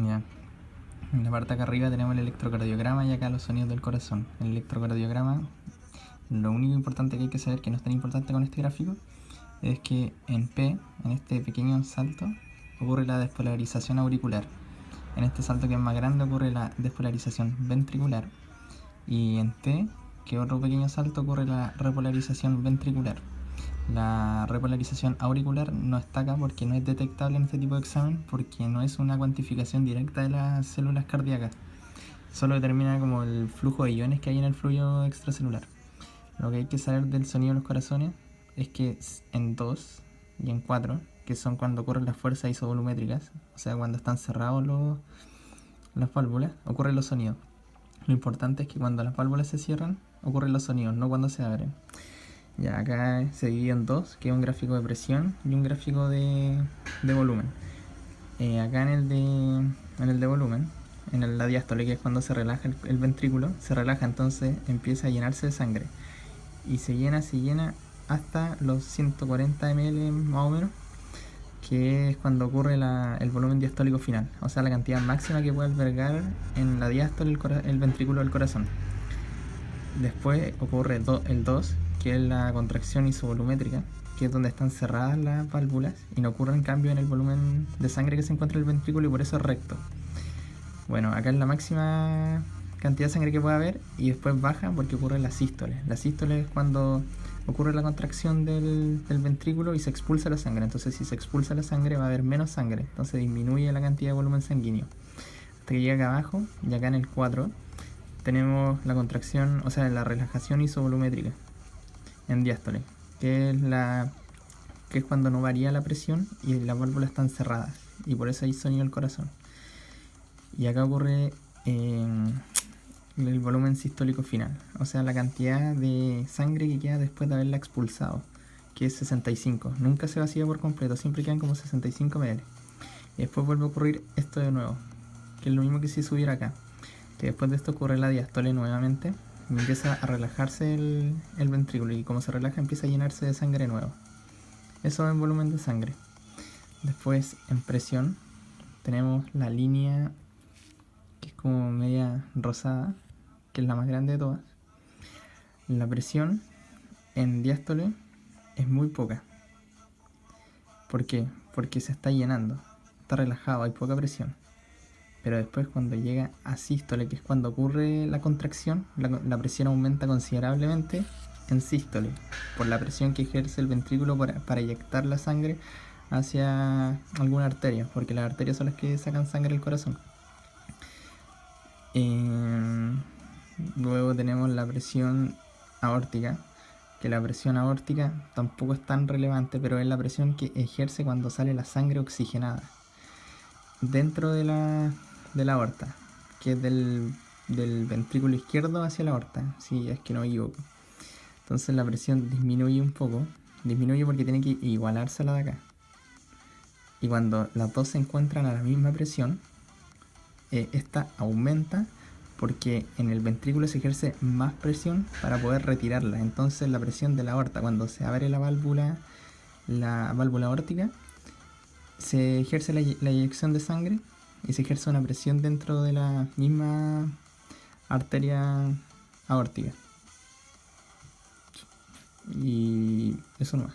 Ya. En la parte acá arriba tenemos el electrocardiograma y acá los sonidos del corazón. El electrocardiograma, lo único importante que hay que saber, que no es tan importante con este gráfico, es que en P, en este pequeño salto, ocurre la despolarización auricular. En este salto que es más grande ocurre la despolarización ventricular. Y en T, que otro pequeño salto, ocurre la repolarización ventricular. La repolarización auricular no está acá porque no es detectable en este tipo de examen, porque no es una cuantificación directa de las células cardíacas. Solo determina como el flujo de iones que hay en el fluido extracelular. Lo que hay que saber del sonido de los corazones es que en 2 y en 4, que son cuando ocurren las fuerzas isovolumétricas, o sea, cuando están cerrados las válvulas, ocurren los sonidos. Lo importante es que cuando las válvulas se cierran, ocurren los sonidos, no cuando se abren. Ya acá se divide en dos, que es un gráfico de presión y un gráfico de volumen. Acá en el de volumen, en la diástole, que es cuando se relaja el ventrículo, se relaja, entonces empieza a llenarse de sangre. Y se llena hasta los 140 ml más o menos, que es cuando ocurre el volumen diastólico final, o sea, la cantidad máxima que puede albergar en la diástole el ventrículo del corazón. Después ocurre el 2, que es la contracción isovolumétrica, que es donde están cerradas las válvulas y no ocurre en cambio en el volumen de sangre que se encuentra en el ventrículo y por eso es recto. Bueno, acá es la máxima cantidad de sangre que puede haber y después baja porque ocurre la sístole. La sístole es cuando ocurre la contracción del ventrículo y se expulsa la sangre. Entonces si se expulsa la sangre va a haber menos sangre, entonces disminuye la cantidad de volumen sanguíneo. Hasta que llega acá abajo, y acá en el 4 tenemos la contracción, o sea, la relajación isovolumétrica en diástole, que es cuando no varía la presión y las válvulas están cerradas y por eso hay sonido del corazón. Y acá ocurre el volumen sistólico final, o sea, la cantidad de sangre que queda después de haberla expulsado, que es 65. Nunca se vacía por completo, siempre quedan como 65 ml. Y después vuelve a ocurrir esto de nuevo, que es lo mismo que si subiera acá. Que después de esto ocurre la diástole nuevamente y empieza a relajarse el ventrículo y como se relaja empieza a llenarse de sangre nueva. Eso es en volumen de sangre. Después en presión tenemos la línea que es como media rosada, que es la más grande de todas. La presión en diástole es muy poca. ¿Por qué? Porque se está llenando, está relajado, hay poca presión. Pero después cuando llega a sístole, que es cuando ocurre la contracción, la presión aumenta considerablemente en sístole, por la presión que ejerce el ventrículo para eyectar la sangre hacia alguna arteria, porque las arterias son las que sacan sangre del corazón. Luego tenemos la presión aórtica, que la presión aórtica tampoco es tan relevante, pero es la presión que ejerce cuando sale la sangre oxigenada dentro de la aorta, que es del ventrículo izquierdo hacia la aorta, si es que no me equivoco. Entonces la presión disminuye un poco, disminuye porque tiene que igualarse a la de acá. Y cuando las dos se encuentran a la misma presión, esta aumenta porque en el ventrículo se ejerce más presión para poder retirarla. Entonces la presión de la aorta, cuando se abre la válvula aórtica, se ejerce la eyección de sangre y se ejerce una presión dentro de la misma arteria aórtica. Y eso no es.